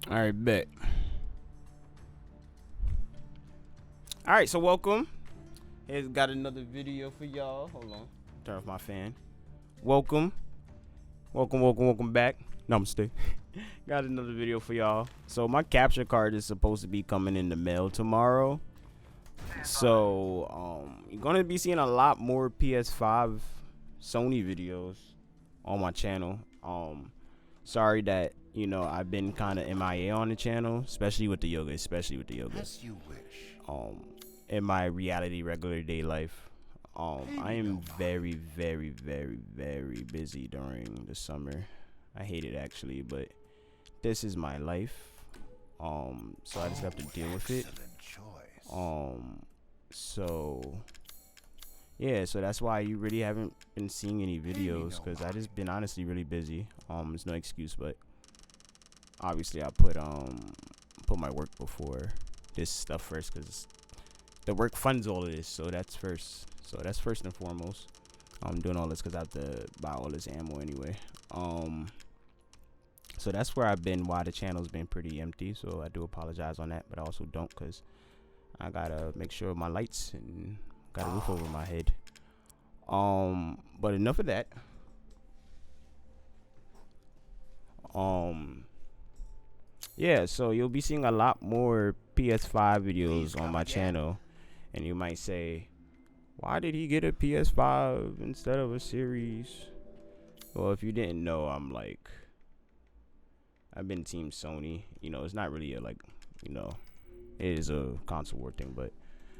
All right, bet. All right, so welcome. Here's got another video for y'all. Hold on, turn off my fan. Welcome back. Namaste. Got another video for y'all. So my capture card is supposed to be coming in the mail tomorrow. So you're gonna be seeing a lot more PS5 Sony videos on my channel. Sorry that I've been kind of MIA on the channel, especially with the yoga. As you wish. In my reality regular day life, I am very busy during the summer. I hate it actually, but this is my life. So I just have to deal with it. So yeah, so that's why you really haven't been seeing any videos, because I just been honestly really busy. There's no excuse, but obviously I put my work before this stuff first, because the work funds all of this, so that's first. So that's first and foremost. I'm doing all this because I have to buy all this ammo anyway. So that's where I've been while the channel's been pretty empty. So I do apologize on that, but I also don't, because I gotta make sure my lights and got a roof over my head. But enough of that. Yeah, so you'll be seeing a lot more PS5 videos on my channel. And you might say, why did he get a PS5 instead of a series? Well, if you didn't know, I've been Team Sony. It's not really it is a console war thing, but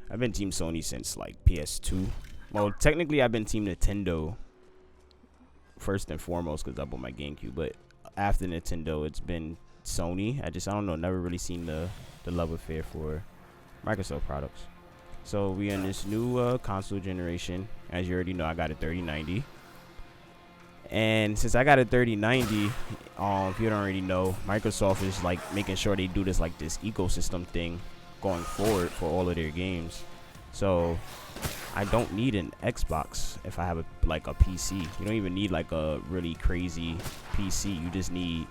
I've been Team Sony since PS2. Well, technically I've been Team Nintendo first and foremost, because I bought my GameCube, but after Nintendo it's been Sony. I don't know, never really seen the love affair for Microsoft products. So we in this new console generation. As you already know, I got a 3090. And since I got a 3090, if you don't already know, Microsoft is making sure they do this ecosystem thing going forward for all of their games. So I don't need an Xbox if I have a PC. You don't even need a really crazy PC. You just need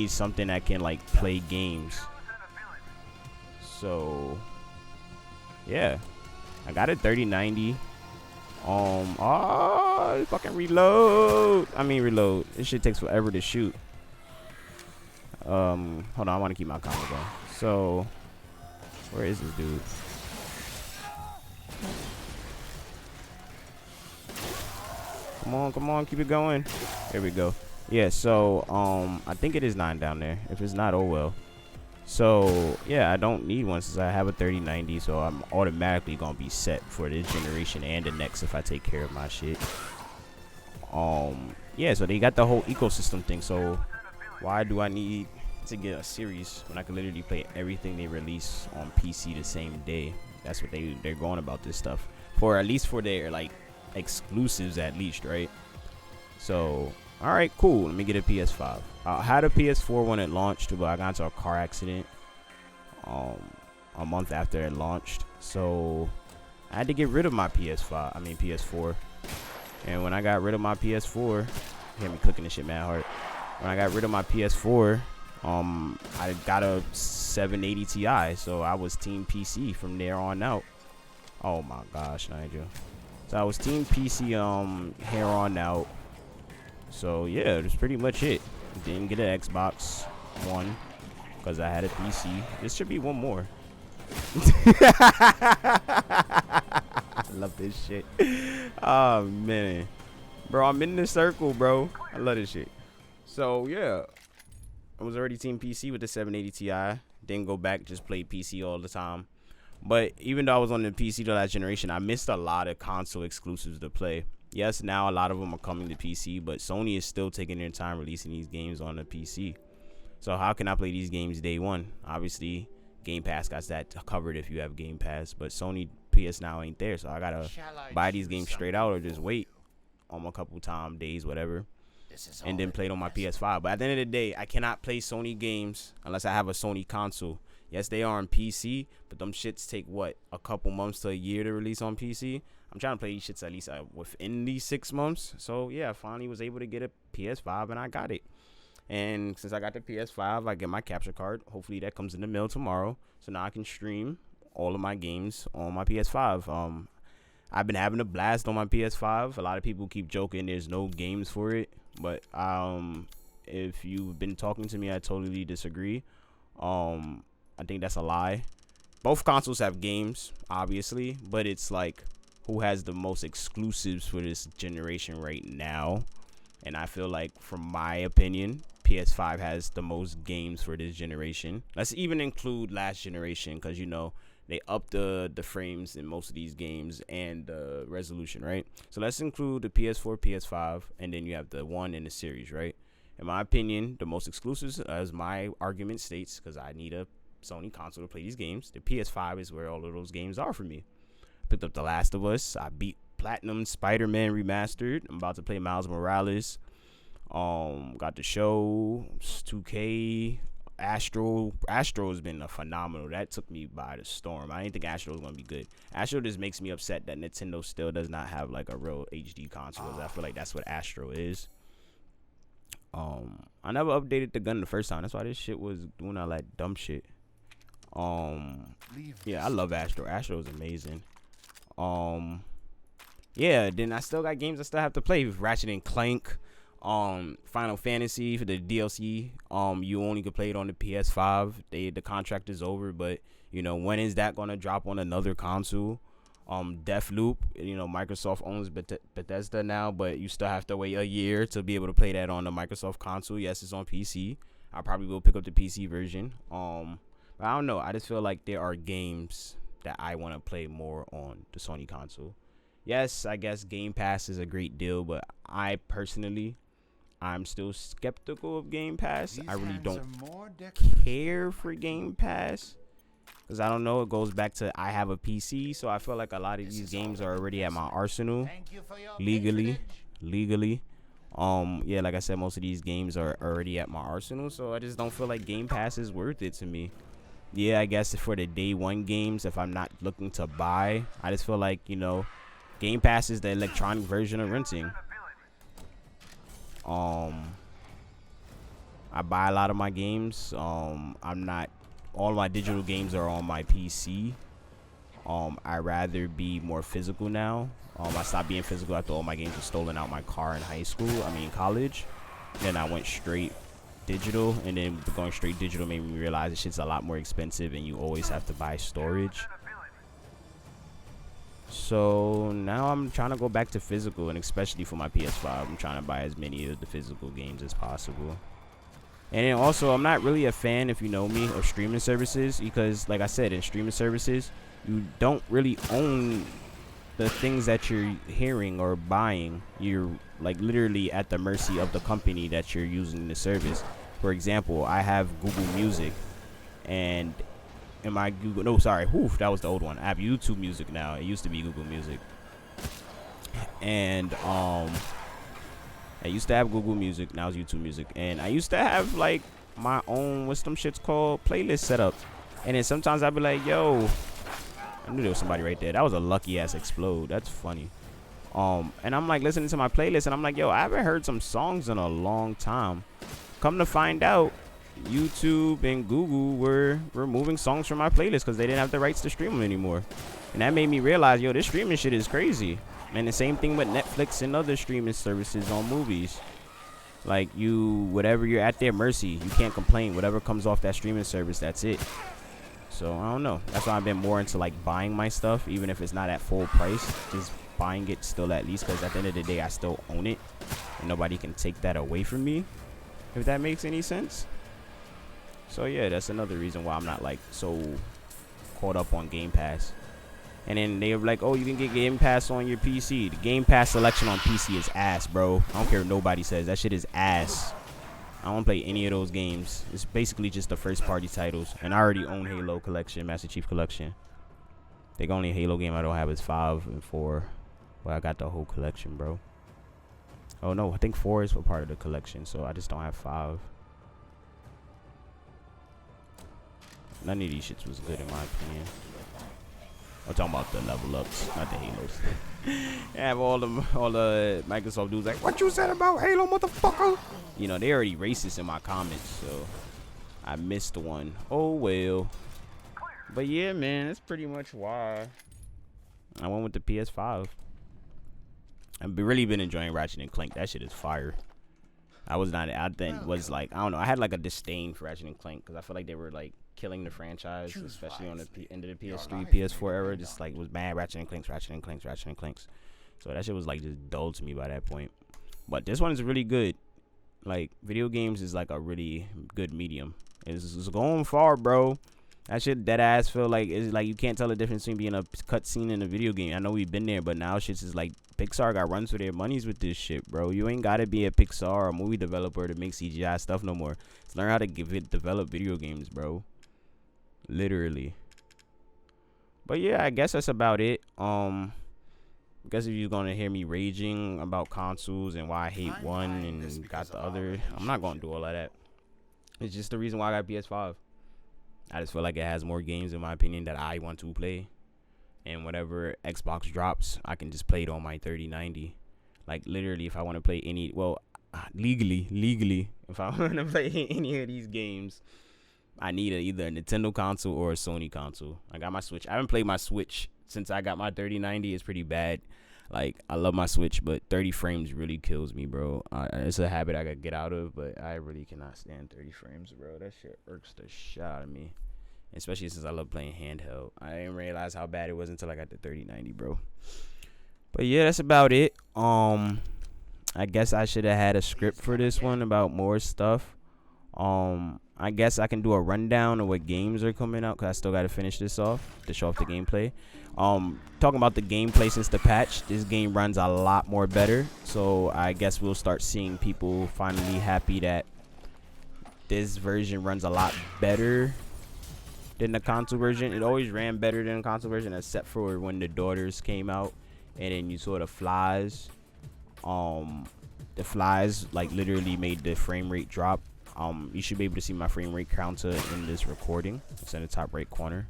something that can play games. So yeah, I got a 3090. Fucking reload. This shit takes forever to shoot. Hold on, I want to keep my combo going. So where is this dude? Come on, keep it going. There we go. Yeah, so I think it is 9 down there. If it's not, oh well. So yeah, I don't need one since I have a 3090, so I'm automatically gonna be set for this generation and the next if I take care of my shit. Yeah, so they got the whole ecosystem thing. So why do I need to get a series when I can literally play everything they release on PC the same day? That's what they're going about this stuff for, at least for their exclusives at least, right? So all right, cool. Let me get a PS5. I had a PS4 when it launched, but I got into a car accident a month after it launched. So I had to get rid of my PS4. And when I got rid of my PS4, you hear me clicking this shit mad hard. When I got rid of my PS4, I got a 780 Ti, so I was Team PC from there on out. Oh my gosh, Nigel. So I was Team PC here on out. So yeah, that's pretty much it. Didn't get an Xbox One because I had a PC. This should be one more. I love this shit. Oh man, bro, I'm in the circle, bro. I love this shit. So yeah, I was already Team PC with the 780 Ti. Didn't go back, just played PC all the time. But even though I was on the PC the last generation, I missed a lot of console exclusives to play. Yes, now a lot of them are coming to PC, but Sony is still taking their time releasing these games on the PC. So how can I play these games day one? Obviously, Game Pass got that covered if you have Game Pass, but Sony PS Now ain't there, so I gotta buy these games straight out or just wait on a couple days, whatever, and then play it on my PS5. But at the end of the day, I cannot play Sony games unless I have a Sony console. Yes, they are on PC, but them shits take what, a couple months to a year to release on PC. I'm trying to play these shits at least within these 6 months. So yeah, I finally was able to get a PS5 and I got it. And since I got the PS5, I get my capture card. Hopefully that comes in the mail tomorrow. So now I can stream all of my games on my PS5. I've been having a blast on my PS5. A lot of people keep joking there's no games for it, but if you've been talking to me, I totally disagree. I think that's a lie. Both consoles have games, obviously, but it's like who has the most exclusives for this generation right now. And I feel like, from my opinion, PS5 has the most games for this generation. Let's even include last generation, because, you know, they upped the frames in most of these games and the resolution, right? So let's include the PS4, PS5, and then you have the one in the series, right? In my opinion, the most exclusives, as my argument states, because I need a Sony console to play these games, the PS5 is where all of those games are for me. Picked up The Last of Us. I beat Platinum Spider-Man Remastered. I'm about to play Miles Morales. Got the show, 2K, Astro. Astro has been a phenomenal. That took me by the storm. I didn't think Astro was gonna be good. Astro just makes me upset that Nintendo still does not have like a real HD console. I feel like that's what Astro is. I never updated the gun the first time. That's why this shit was doing all that dumb shit. Yeah, I love Astro. Astro is amazing. Yeah, then I still got games I still have to play. Ratchet and Clank, Final Fantasy for the DLC. You only could play it on the PS5. The contract is over, but you know, when is that gonna drop on another console? Deathloop, you know, Microsoft owns Bethesda now, but you still have to wait a year to be able to play that on the Microsoft console. Yes, it's on PC. I probably will pick up the PC version. But I don't know. I just feel like there are games that I want to play more on the Sony console. Yes, I guess Game Pass is a great deal, but I personally, I'm still skeptical of Game Pass. I really don't care for Game Pass, because I don't know, it goes back to I have a PC, so I feel like a lot of these games are already at my arsenal legally. Yeah, like I said, most of these games are already at my arsenal, so I just don't feel like Game Pass is worth it to me. Yeah, I guess for the day one games, if I'm not looking to buy, I just feel like, you know, Game Pass is the electronic version of renting. I buy a lot of my games. I'm not, all my digital games are on my PC. I'd rather be more physical now. I stopped being physical after all my games were stolen out my car in college. Then I went straight digital, and then going straight digital made me realize this shit's a lot more expensive and you always have to buy storage. So now I'm trying to go back to physical, and especially for my PS5, I'm trying to buy as many of the physical games as possible. And then also, I'm not really a fan, if you know me, of streaming services, because like I said, in streaming services, you don't really own the things that you're hearing or buying. You're like literally at the mercy of the company that you're using the service. For example, I have Google Music, and in my Google, no, sorry, that was the old one. I have YouTube Music now. It used to be Google Music. And I used to have Google Music, now it's YouTube Music. And I used to have like my own, what's them shits called, playlist set up. And then sometimes I'd be like, yo, I knew there was somebody right there. That was a lucky ass explode. That's funny. And I'm like listening to my playlist, and I'm like, yo, I haven't heard some songs in a long time. Come to find out, YouTube and Google were removing songs from my playlist because they didn't have the rights to stream them anymore. And that made me realize, yo, this streaming shit is crazy. And the same thing with Netflix and other streaming services on movies. Like, whatever, you're at their mercy. You can't complain. Whatever comes off that streaming service, that's it. So I don't know. That's why I've been more into like buying my stuff, even if it's not at full price. Just buying it still at least, because at the end of the day, I still own it, and nobody can take that away from me, if that makes any sense. So yeah, that's another reason why I'm not like so caught up on Game Pass. And then they were like, oh, you can get Game Pass on your PC. The Game Pass selection on PC is ass, bro. I don't care what nobody says. That shit is ass. I don't play any of those games. It's basically just the first party titles. And I already own Halo Collection, Master Chief Collection. The only Halo game I don't have is 5 and 4. Well, I got the whole collection, bro. Oh no, I think 4 is for part of the collection, so I just don't have 5. None of these shits was good in my opinion. I'm talking about the level ups, not the Halos. Have all the Microsoft dudes like, what you said about Halo, motherfucker? You know, they already racist in my comments, so I missed one. Oh well. But yeah, man, that's pretty much why I went with the PS5. I've really been enjoying Ratchet and Clank. That shit is fire. I don't know. I had like a disdain for Ratchet and Clank because I feel like they were like killing the franchise, especially on the end of the PS3, PS4 era. Just like was mad Ratchet and Clanks. So that shit was like just dull to me by that point. But this one is really good. Like video games is like a really good medium. It's going far, bro. That shit dead ass feel like it's like you can't tell the difference between being a cutscene and a video game. I know we've been there, but now shit's is like Pixar got runs for their monies with this shit, bro. You ain't gotta be a Pixar or a movie developer to make CGI stuff no more. Just learn how to develop video games, bro. Literally. But yeah, I guess that's about it. I guess if you're gonna hear me raging about consoles and why I hate one and got the other, I'm not gonna do all of that. It's just the reason why I got PS5. I just feel like it has more games, in my opinion, that I want to play. And whatever Xbox drops, I can just play it on my 3090. Like, literally, if I want to play any... Well, legally, if I want to play any of these games, I need either a Nintendo console or a Sony console. I got my Switch. I haven't played my Switch since I got my 3090. It's pretty bad. Like, I love my Switch, but 30 frames really kills me, bro. It's a habit I gotta get out of, but I really cannot stand 30 frames, bro. That shit irks the shit out of me. Especially since I love playing handheld. I didn't realize how bad it was until I got the 3090, bro. But yeah, that's about it. I guess I should have had a script for this one about more stuff. I guess I can do a rundown of what games are coming out, because I still got to finish this off to show off the gameplay. Talking about the gameplay since the patch, this game runs a lot more better. So I guess we'll start seeing people finally happy that this version runs a lot better than the console version. It always ran better than the console version, except for when the daughters came out, and then you saw the flies. The flies like literally made the frame rate drop. You should be able to see my frame rate counter in this recording. It's in the top right corner.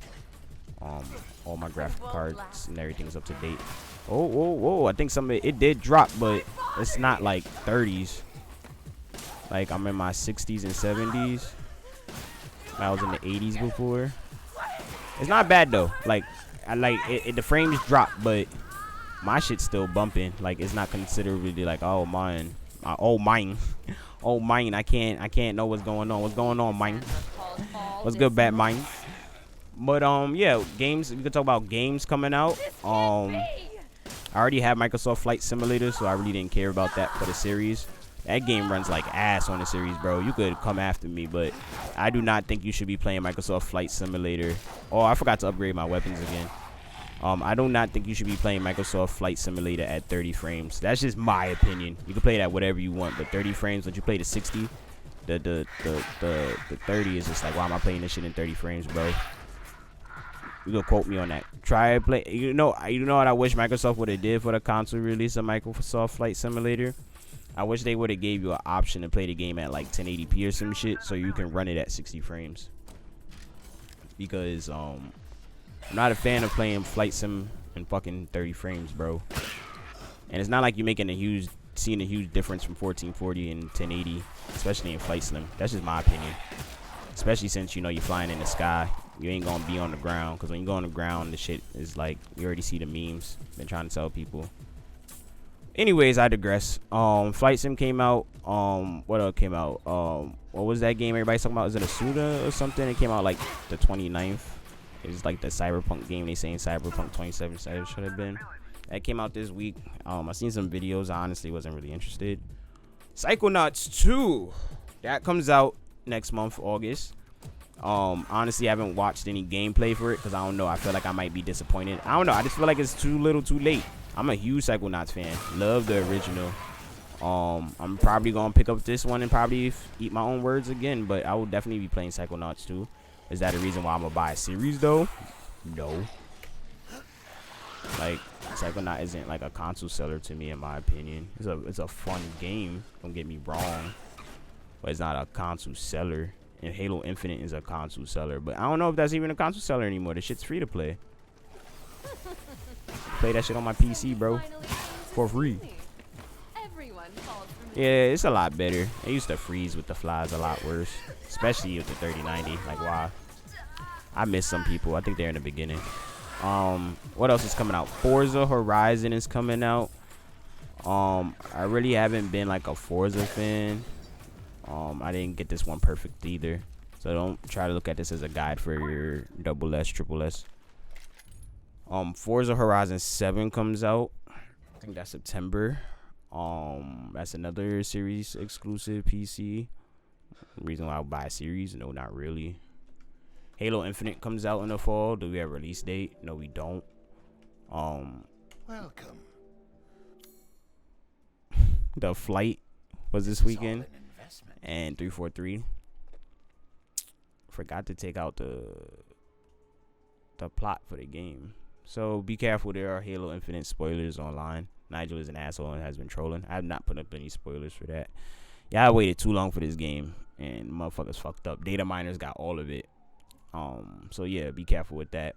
All my graphic cards and everything's up to date. Whoa, I think some of it did drop, but it's not like 30s. Like I'm in my 60s and 70s. I was in the 80s before. It's not bad though. Like I like it, the frames drop, but my shit's still bumping. Like it's not considerably like mine. I can't know what's going on. What's going on, mine? What's good, bad mine? But yeah, games. We could talk about games coming out. I already have Microsoft Flight Simulator, so I really didn't care about that for the series. That game runs like ass on the series, bro. You could come after me, but I do not think you should be playing Microsoft Flight Simulator. Oh, I forgot to upgrade my weapons again. I do not think you should be playing Microsoft Flight Simulator at 30 frames. That's just my opinion. You can play that whatever you want, but 30 frames, once you play the 60, the 30 is just like, why am I playing this shit in 30 frames, bro? You can quote me on that. Try to play. You know what I wish Microsoft would have did for the console release of Microsoft Flight Simulator? I wish they would have gave you an option to play the game at like 1080p or some shit, so you can run it at 60 frames. Because I'm not a fan of playing Flight Sim in fucking 30 frames, bro. And it's not like you're seeing a huge difference from 1440 and 1080, especially in Flight Sim. That's just my opinion. Especially since you're flying in the sky. You ain't gonna be on the ground, because when you go on the ground, the shit is like, you already see the memes. Been trying to tell people. Anyways, I digress. Flight Sim came out. What else came out? What was that game everybody's talking about? Is it a Suda or something? It came out like the 29th. It's like the Cyberpunk game. They saying Cyberpunk 2077 should have been. That came out this week. I seen some videos. I honestly wasn't really interested. Psychonauts 2. That comes out next month, August. Honestly, I haven't watched any gameplay for it because I don't know. I feel like I might be disappointed. I don't know. I just feel like it's too little, too late. I'm a huge Psychonauts fan. Love the original. I'm probably gonna pick up this one and probably eat my own words again, but I will definitely be playing Psychonauts 2. Is that a reason why I'm gonna buy a series though? No. Like Psychonaut isn't like a console seller to me, in my opinion. It's a fun game. Don't get me wrong, but it's not a console seller And Halo Infinite is a console seller, but I don't know if that's even a console seller anymore. The shit's free to play. Play that shit on my PC, bro, for free. Yeah, it's a lot better. It used to freeze with the flies a lot worse, especially with the 3090. Like, wow. I miss some people. I think they're in the beginning. What else is coming out? Forza Horizon is coming out. I really haven't been like a Forza fan. I didn't get this one perfect either, so don't try to look at this as a guide for your double S, triple S. Forza Horizon 7 comes out. I think that's September. That's another series exclusive PC. Reason why I would buy a series? No, not really. Halo Infinite comes out in the fall. Do we have a release date? No, we don't. Welcome. The Flight was this weekend, and 343 forgot to take out the plot for the game. So be careful. There are Halo Infinite spoilers online. Nigel is an asshole and has been trolling. I have not put up any spoilers for that. Yeah, I waited too long for this game, and motherfuckers fucked up. Data miners got all of it. So yeah, be careful with that.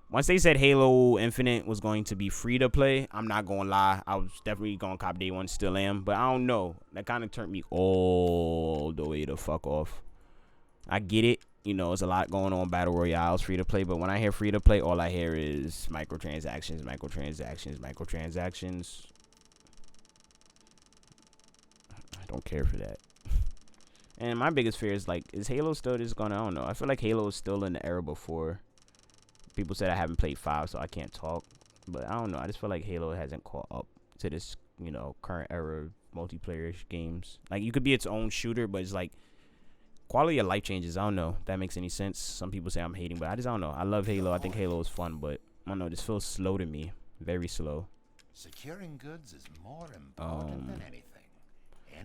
Once they said Halo Infinite was going to be free to play, I'm not gonna lie, I was definitely gonna cop day one, still am, but I don't know. That kind of turned me all the way the fuck off. I get it, you know, it's a lot going on. Battle Royales free to play, but when I hear free to play, all I hear is microtransactions, microtransactions, microtransactions. I don't care for that. And my biggest fear is, like, is Halo still just gonna, I don't know. I feel like Halo is still in the era before. People said I haven't played 5, so I can't talk. But I don't know. I just feel like Halo hasn't caught up to this, you know, current era of multiplayer games. Like, you could be its own shooter, but it's like quality of life changes. I don't know if that makes any sense. Some people say I'm hating, but I just don't know. I love Halo. I think Halo is fun, but I don't know. This feels slow to me. Very slow. Securing goods is more important than anything.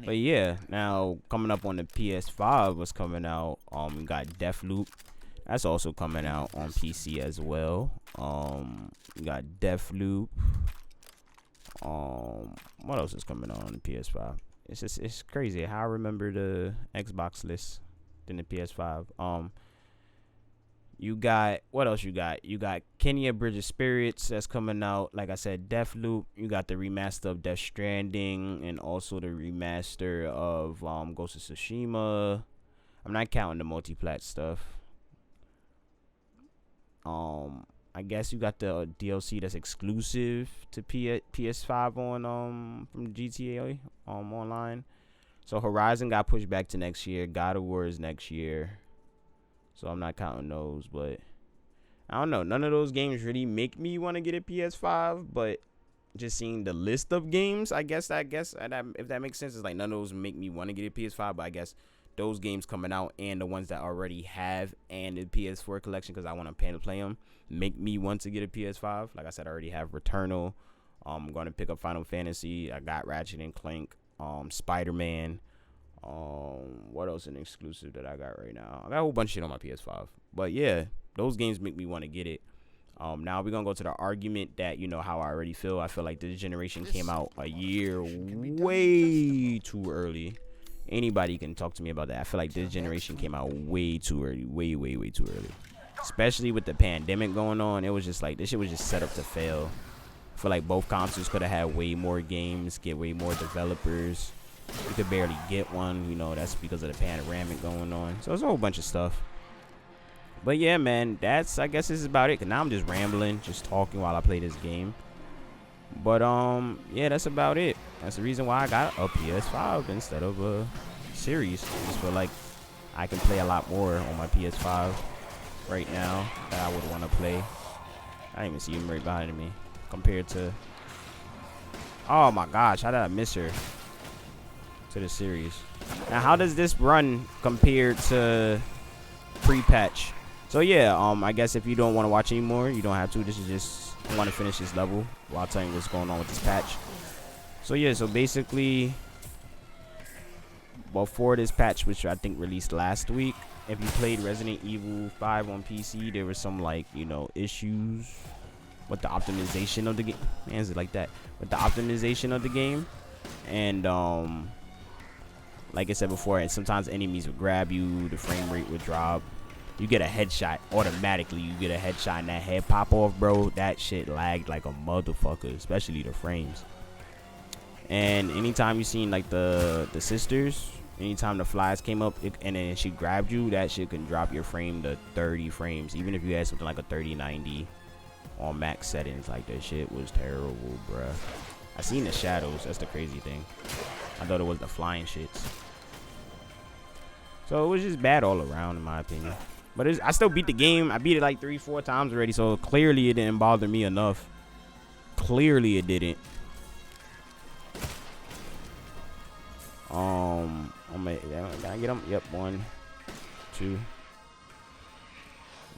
But yeah, now coming up on the PS5, what's coming out? We got Deathloop. That's also coming out on PC as well. We got Deathloop. What else is coming on the PS5? It's crazy how I remember the Xbox list than the PS5. You got, what else you got? You got Kenya Bridge of Spirits that's coming out. Like I said, Deathloop. You got the remaster of Death Stranding and also the remaster of Ghost of Tsushima. I'm not counting the multi-plat stuff. I guess you got the DLC that's exclusive to PS5 on from GTA online. So Horizon got pushed back to next year. God of War is next year. So I'm not counting those, but I don't know. None of those games really make me want to get a PS5, but just seeing the list of games, I guess if that makes sense, it's like none of those make me want to get a PS5, but I guess those games coming out and the ones that I already have and the PS4 collection, because I want to play them, make me want to get a PS5. Like I said, I already have Returnal. I'm going to pick up Final Fantasy. I got Ratchet and Clank, Spider-Man. What else an exclusive that I got right now? I got a whole bunch of shit on my PS5. But yeah, those games make me want to get it. Now we're going to go to the argument that, you know, how I already feel. I feel like this generation came out a year way too early. Anybody can talk to me about that. I feel like this generation came out way too early. Way too early. Especially with the pandemic going on. It was just like, this shit was just set up to fail. I feel like both consoles could have had way more games, get way more developers. You could barely get one. You know, that's because of the panoramic going on. So it's a whole bunch of stuff. But yeah, man, I guess this is about it. Cause now I'm just rambling, just talking while I play this game. But yeah, that's about it. That's the reason why I got a PS5 instead of a series. I just feel like I can play a lot more on my PS5 right now that I would want to play. I didn't even see him right behind me compared to, oh my gosh, how did I miss her to the series? Now how does this run compared to pre-patch? So yeah, I guess if you don't want to watch anymore, you don't have to. This is just, I want to finish this level while telling you what's going on with this patch. So yeah, so basically before this patch, which I think released last week, if you played Resident Evil 5 on PC, there were some, like, you know, issues with the optimization of the game. Man, is it like that? With the optimization of the game. And like I said before, and sometimes enemies would grab you, the frame rate would drop. You get a headshot automatically. You get a headshot and that head pop off, bro. That shit lagged like a motherfucker, especially the frames. And anytime you seen like the sisters, anytime the flies came up and then she grabbed you, that shit can drop your frame to 30 frames, even if you had something like a 3090 on max settings. Like, that shit was terrible, bruh. I seen the shadows. That's the crazy thing. I thought it was the flying shits. So it was just bad all around, in my opinion. But I still beat the game. I beat it like 3-4 times already, so clearly it didn't bother me enough. Clearly it didn't. Did I get them? Yep, 1, 2. You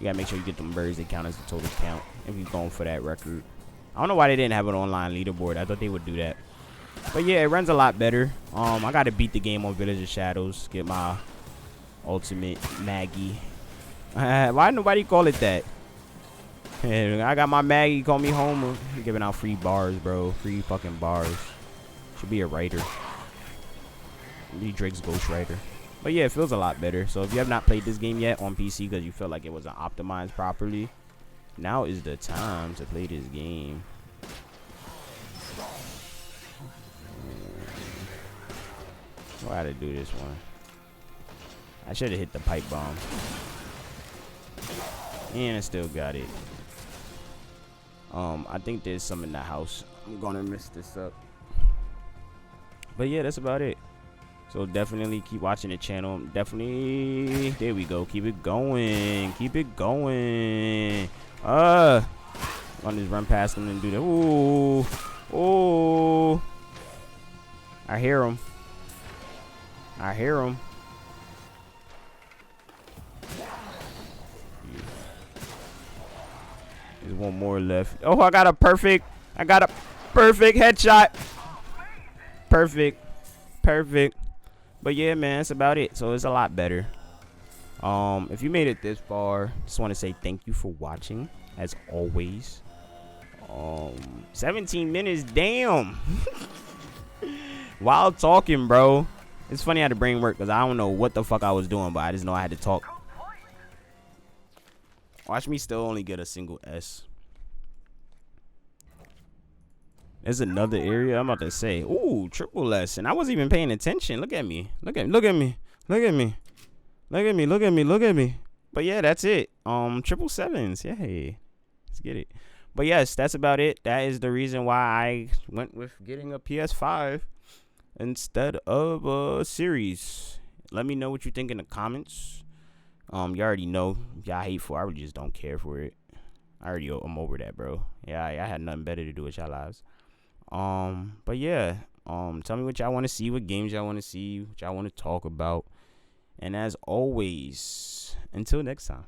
gotta make sure you get them birds. They count as the total count if you're going for that record. I don't know why they didn't have an online leaderboard. I thought they would do that. But yeah, it runs a lot better. I gotta beat the game on Village of Shadows. Get my ultimate Maggie. Why nobody call it that? I got my Maggie. Call me Homer. You're giving out free bars, bro. Free fucking bars. Should be a writer. Be Drake's ghostwriter. But yeah, it feels a lot better. So if you have not played this game yet on PC because you feel like it wasn't optimized properly, now is the time to play this game. I gotta do this one. I should have hit the pipe bomb. And I still got it. I think there's some in the house. I'm gonna mess this up. But yeah, that's about it. So definitely keep watching the channel. Definitely, there we go. Keep it going. Keep it going. I'm gonna just run past them and do that. Ooh, ooh. I hear him. I hear him. There's one more left. Oh, I got a perfect headshot. Perfect. But yeah, man, that's about it. So it's a lot better. If you made it this far, just want to say thank you for watching, as always. 17 minutes, damn. While talking, bro. It's funny how the brain work, because I don't know what the fuck I was doing, but I just know I had to talk. Watch me still only get a single S. There's another area I'm about to say. Ooh, triple S. And I wasn't even paying attention. Look at me. Look at me. Look at me. Look at me. Look at me. Look at me. Look at me. But yeah, that's it. Triple sevens. Yay. Let's get it. But yes, that's about it. That is the reason why I went with getting a PS5 instead of a series. Let me know what you think in the comments. You already know. Y'all hate for it. I really just don't care for it. I'm over that, bro. Yeah, I had nothing better to do with y'all lives. But yeah, tell me what y'all want to see, what games y'all want to see, what y'all want to talk about. And as always, until next time.